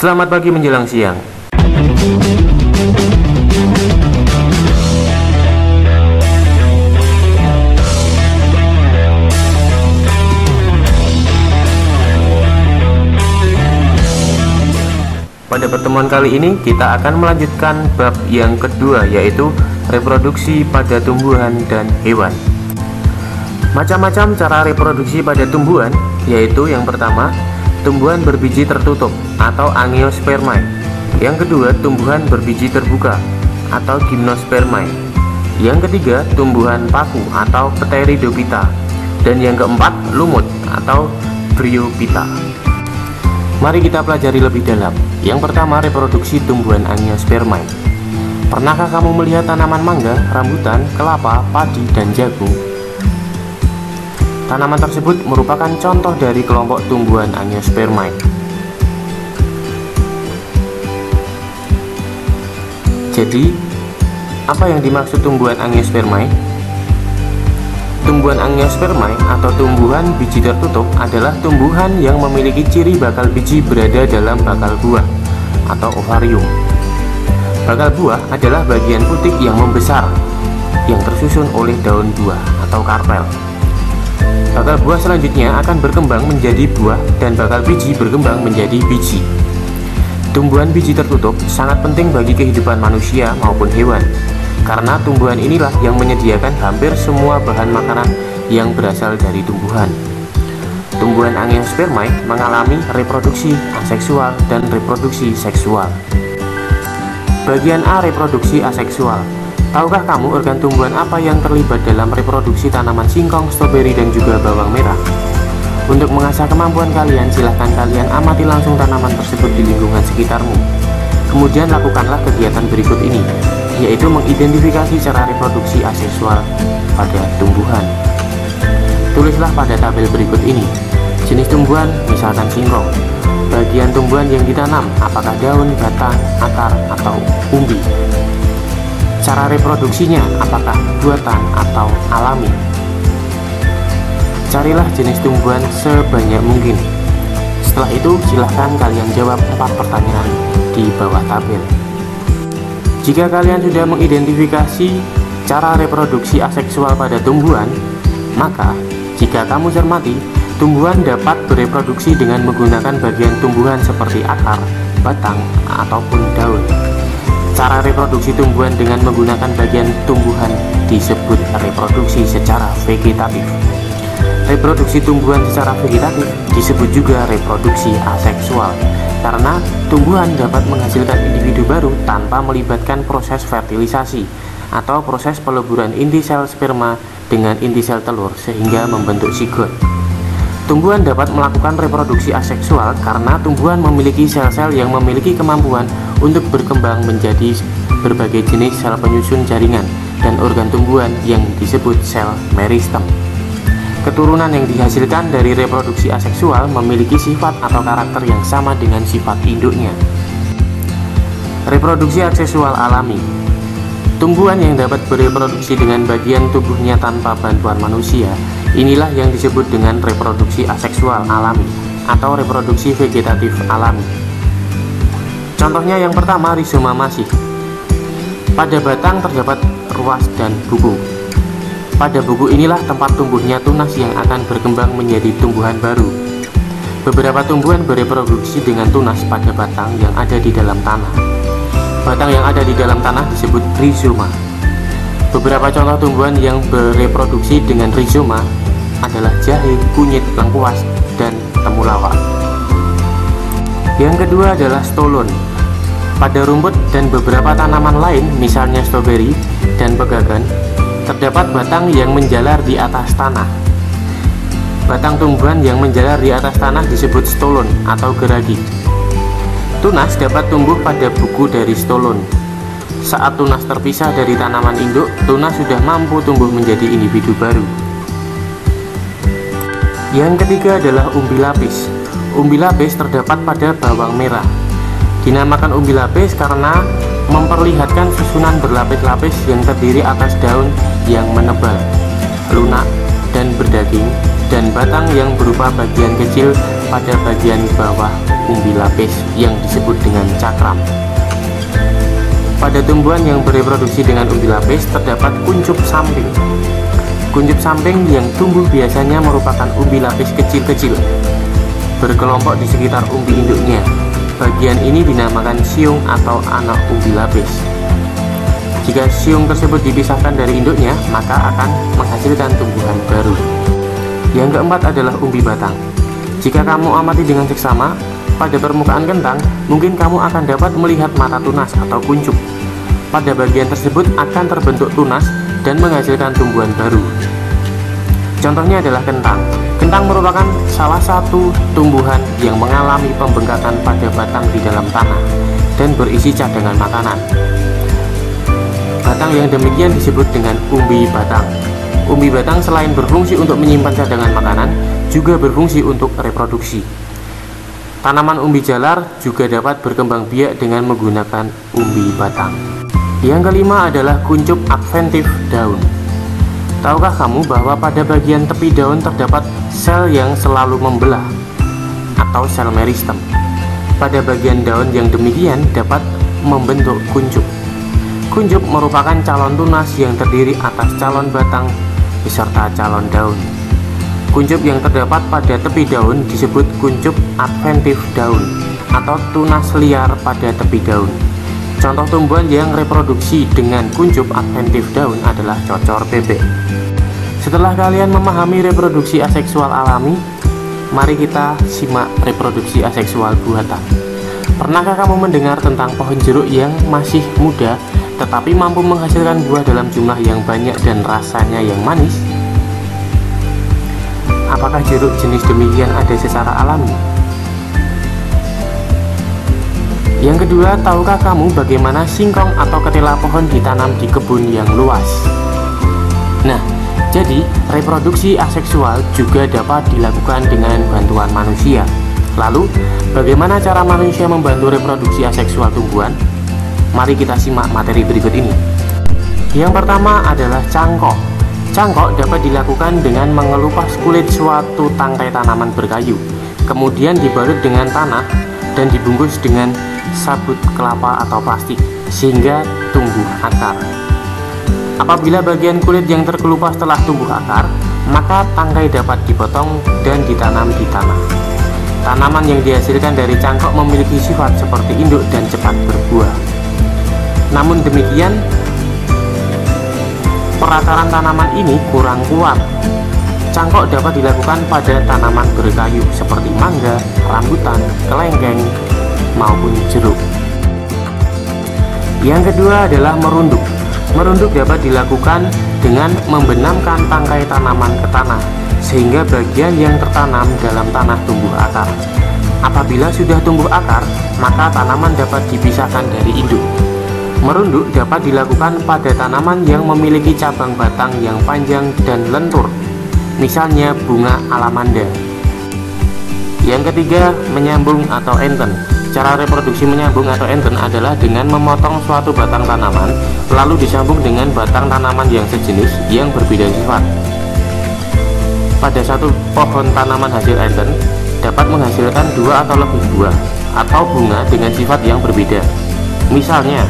Selamat pagi menjelang siang. Pada pertemuan kali ini kita akan melanjutkan bab yang kedua, yaitu reproduksi pada tumbuhan dan hewan. Macam-macam cara reproduksi pada tumbuhan, yaitu yang pertama, tumbuhan berbiji tertutup atau angiospermae. Yang kedua, tumbuhan berbiji terbuka atau gymnospermae. Yang ketiga, tumbuhan paku atau pteridophyta. Dan yang keempat, lumut atau bryophyta. Mari kita pelajari lebih dalam. Yang pertama, reproduksi tumbuhan angiospermae. Pernahkah kamu melihat tanaman mangga, rambutan, kelapa, padi, dan jagung? Tanaman tersebut merupakan contoh dari kelompok tumbuhan angiospermae. Jadi, apa yang dimaksud tumbuhan angiospermae? Tumbuhan angiospermae atau tumbuhan biji tertutup adalah tumbuhan yang memiliki ciri bakal biji berada dalam bakal buah atau ovarium. Bakal buah adalah bagian putik yang membesar yang tersusun oleh daun buah atau karpel. Bakal buah selanjutnya akan berkembang menjadi buah dan bakal biji berkembang menjadi biji. Tumbuhan biji tertutup sangat penting bagi kehidupan manusia maupun hewan, karena tumbuhan inilah yang menyediakan hampir semua bahan makanan yang berasal dari tumbuhan. Tumbuhan angiospermae mengalami reproduksi aseksual dan reproduksi seksual. Bagian A, reproduksi aseksual. Tahukah kamu organ tumbuhan apa yang terlibat dalam reproduksi tanaman singkong, stroberi, dan juga bawang merah? Untuk mengasah kemampuan kalian, silahkan kalian amati langsung tanaman tersebut di lingkungan sekitarmu. Kemudian lakukanlah kegiatan berikut ini, yaitu mengidentifikasi cara reproduksi aseksual pada tumbuhan. Tulislah pada tabel berikut ini jenis tumbuhan, misalkan singkong, bagian tumbuhan yang ditanam, apakah daun, batang, akar, atau umbi. Cara reproduksinya, apakah buatan atau alami. Carilah jenis tumbuhan sebanyak mungkin. Setelah itu, silahkan kalian jawab 4 pertanyaan di bawah tabel. Jika kalian sudah mengidentifikasi cara reproduksi aseksual pada tumbuhan, maka jika kamu cermati, tumbuhan dapat bereproduksi dengan menggunakan bagian tumbuhan seperti akar, batang, ataupun daun. Cara reproduksi tumbuhan dengan menggunakan bagian tumbuhan disebut reproduksi secara vegetatif. Reproduksi tumbuhan secara vegetatif disebut juga reproduksi aseksual, karena tumbuhan dapat menghasilkan individu baru tanpa melibatkan proses fertilisasi atau proses peleburan inti sel sperma dengan inti sel telur sehingga membentuk zigot. Tumbuhan dapat melakukan reproduksi aseksual karena tumbuhan memiliki sel-sel yang memiliki kemampuan untuk berkembang menjadi berbagai jenis sel penyusun jaringan dan organ tumbuhan yang disebut sel meristem. Keturunan yang dihasilkan dari reproduksi aseksual memiliki sifat atau karakter yang sama dengan sifat induknya. Reproduksi aseksual alami. Tumbuhan yang dapat bereproduksi dengan bagian tubuhnya tanpa bantuan manusia, inilah yang disebut dengan reproduksi aseksual alami atau reproduksi vegetatif alami. Contohnya yang pertama, rizoma masif. Pada batang terdapat ruas dan buku. Pada buku inilah tempat tumbuhnya tunas yang akan berkembang menjadi tumbuhan baru. Beberapa tumbuhan bereproduksi dengan tunas pada batang yang ada di dalam tanah. Batang yang ada di dalam tanah disebut rizoma. Beberapa contoh tumbuhan yang bereproduksi dengan rizoma adalah jahe, kunyit, lengkuas, dan temulawak. Yang kedua adalah stolon. Pada rumput dan beberapa tanaman lain, misalnya stroberi dan pegagan, terdapat batang yang menjalar di atas tanah. Batang tumbuhan yang menjalar di atas tanah disebut stolon atau geragi. Tunas dapat tumbuh pada buku dari stolon. Saat tunas terpisah dari tanaman induk, tunas sudah mampu tumbuh menjadi individu baru. Yang ketiga adalah umbi lapis. Umbi lapis terdapat pada bawang merah. Dinamakan umbi lapis karena memperlihatkan susunan berlapis-lapis yang terdiri atas daun yang menebal, lunak, dan berdaging, dan batang yang berupa bagian kecil pada bagian bawah umbi lapis yang disebut dengan cakram. Pada tumbuhan yang bereproduksi dengan umbi lapis terdapat kuncup samping. Kuncup samping yang tumbuh biasanya merupakan umbi lapis kecil-kecil, berkelompok di sekitar umbi induknya. Bagian ini dinamakan siung atau anak umbi lapis. Jika siung tersebut dipisahkan dari induknya, maka akan menghasilkan tumbuhan baru. Yang keempat adalah umbi batang. Jika kamu amati dengan seksama, pada permukaan kentang, mungkin kamu akan dapat melihat mata tunas atau kuncup. Pada bagian tersebut akan terbentuk tunas dan menghasilkan tumbuhan baru. Contohnya adalah kentang. Kentang merupakan salah satu tumbuhan yang mengalami pembengkakan pada batang di dalam tanah dan berisi cadangan makanan. Batang yang demikian disebut dengan umbi batang. Umbi batang selain berfungsi untuk menyimpan cadangan makanan, juga berfungsi untuk reproduksi. Tanaman umbi jalar juga dapat berkembang biak dengan menggunakan umbi batang. Yang kelima adalah kuncup adventif daun. Tahukah kamu bahwa pada bagian tepi daun terdapat sel yang selalu membelah atau sel meristem? Pada bagian daun yang demikian dapat membentuk kuncup. Kuncup merupakan calon tunas yang terdiri atas calon batang beserta calon daun. Kuncup yang terdapat pada tepi daun disebut kuncup adventif daun atau tunas liar pada tepi daun. Contoh tumbuhan yang reproduksi dengan kuncup adventif daun adalah cocor bebek. Setelah kalian memahami reproduksi aseksual alami, mari kita simak reproduksi aseksual buatan. Pernahkah kamu mendengar tentang pohon jeruk yang masih muda tetapi mampu menghasilkan buah dalam jumlah yang banyak dan rasanya yang manis? Apakah jeruk jenis demikian ada secara alami? Yang kedua, tahukah kamu bagaimana singkong atau ketela pohon ditanam di kebun yang luas? Nah, jadi reproduksi aseksual juga dapat dilakukan dengan bantuan manusia. Lalu, bagaimana cara manusia membantu reproduksi aseksual tumbuhan? Mari kita simak materi berikut ini. Yang pertama adalah cangkok. Cangkok dapat dilakukan dengan mengelupas kulit suatu tangkai tanaman berkayu, kemudian dibalut dengan tanah dan dibungkus dengan sabut kelapa atau plastik sehingga tumbuh akar. Apabila bagian kulit yang terkelupas telah tumbuh akar, maka tangkai dapat dipotong dan ditanam di tanah. Tanaman yang dihasilkan dari cangkok memiliki sifat seperti induk dan cepat berbuah. Namun demikian, perakaran tanaman ini kurang kuat. Cangkok dapat dilakukan pada tanaman berkayu seperti mangga, rambutan, kelengkeng, maupun jeruk. Yang kedua adalah merunduk. Merunduk dapat dilakukan dengan membenamkan tangkai tanaman ke tanah, sehingga bagian yang tertanam dalam tanah tumbuh akar. Apabila sudah tumbuh akar, maka tanaman dapat dipisahkan dari induk. Merunduk dapat dilakukan pada tanaman yang memiliki cabang batang yang panjang dan lentur, misalnya bunga alamanda. Yang ketiga, menyambung atau enten. Cara reproduksi menyambung atau enten adalah dengan memotong suatu batang tanaman, lalu disambung dengan batang tanaman yang sejenis yang berbeda sifat. Pada satu pohon tanaman hasil enten dapat menghasilkan 2 atau lebih buah atau bunga dengan sifat yang berbeda. Misalnya,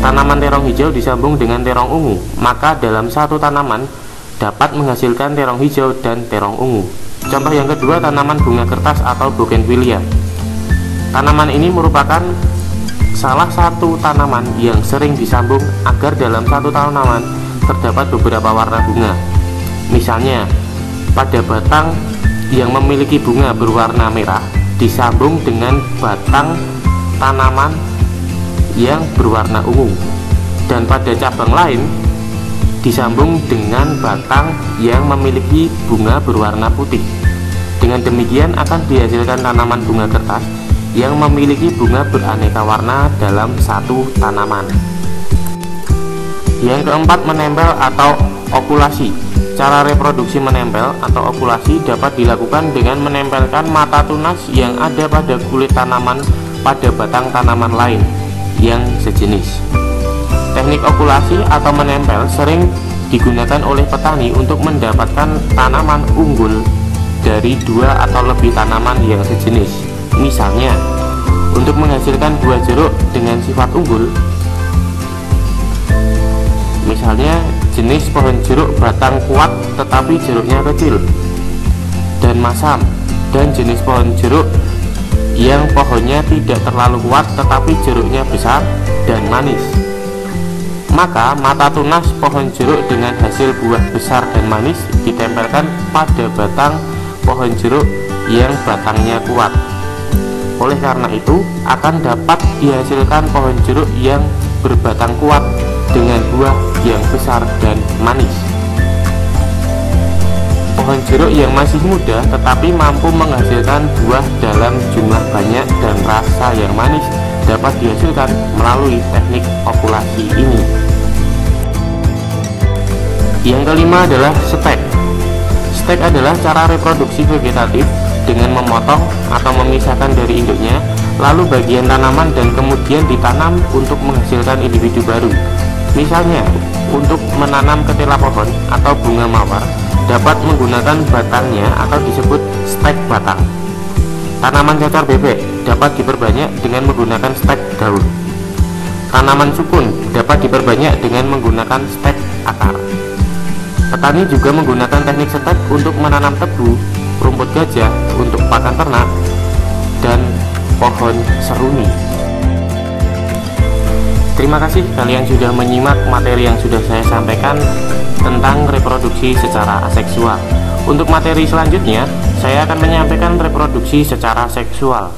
tanaman terong hijau disambung dengan terong ungu, maka dalam satu tanaman dapat menghasilkan terong hijau dan terong ungu. Contoh yang kedua, tanaman bunga kertas atau bougainvillea. Tanaman ini merupakan salah satu tanaman yang sering disambung agar dalam satu tanaman terdapat beberapa warna bunga. Misalnya, pada batang yang memiliki bunga berwarna merah disambung dengan batang tanaman yang berwarna ungu, dan pada cabang lain disambung dengan batang yang memiliki bunga berwarna putih. Dengan demikian akan dihasilkan tanaman bunga kertas yang memiliki bunga beraneka warna dalam satu tanaman. Yang keempat, menempel atau okulasi. Cara reproduksi menempel atau okulasi dapat dilakukan dengan menempelkan mata tunas yang ada pada kulit tanaman pada batang tanaman lain yang sejenis. Teknik okulasi atau menempel sering digunakan oleh petani untuk mendapatkan tanaman unggul dari 2 atau lebih tanaman yang sejenis. Misalnya, untuk menghasilkan buah jeruk dengan sifat unggul, misalnya jenis pohon jeruk batang kuat tetapi jeruknya kecil dan masam, dan jenis pohon jeruk yang pohonnya tidak terlalu kuat tetapi jeruknya besar dan manis. Maka mata tunas pohon jeruk dengan hasil buah besar dan manis ditempelkan pada batang pohon jeruk yang batangnya kuat. Oleh karena itu, akan dapat dihasilkan pohon jeruk yang berbatang kuat dengan buah yang besar dan manis. Pohon jeruk yang masih muda tetapi mampu menghasilkan buah dalam jumlah banyak dan rasa yang manis dapat dihasilkan melalui teknik okulasi ini. Yang kelima adalah stek. Stek adalah cara reproduksi vegetatif dengan memotong atau memisahkan dari induknya, lalu bagian tanaman, dan kemudian ditanam untuk menghasilkan individu baru. Misalnya, untuk menanam ketela pohon atau bunga mawar dapat menggunakan batangnya atau disebut stek batang. Tanaman cacar bebek dapat diperbanyak dengan menggunakan stek daun. Tanaman sukun dapat diperbanyak dengan menggunakan stek akar. Petani juga menggunakan teknik stek untuk menanam tebu, rumput gajah untuk pakan ternak, dan pohon seruni. Terima kasih kalian sudah menyimak materi yang sudah saya sampaikan tentang reproduksi secara aseksual. Untuk materi selanjutnya, saya akan menyampaikan reproduksi secara seksual.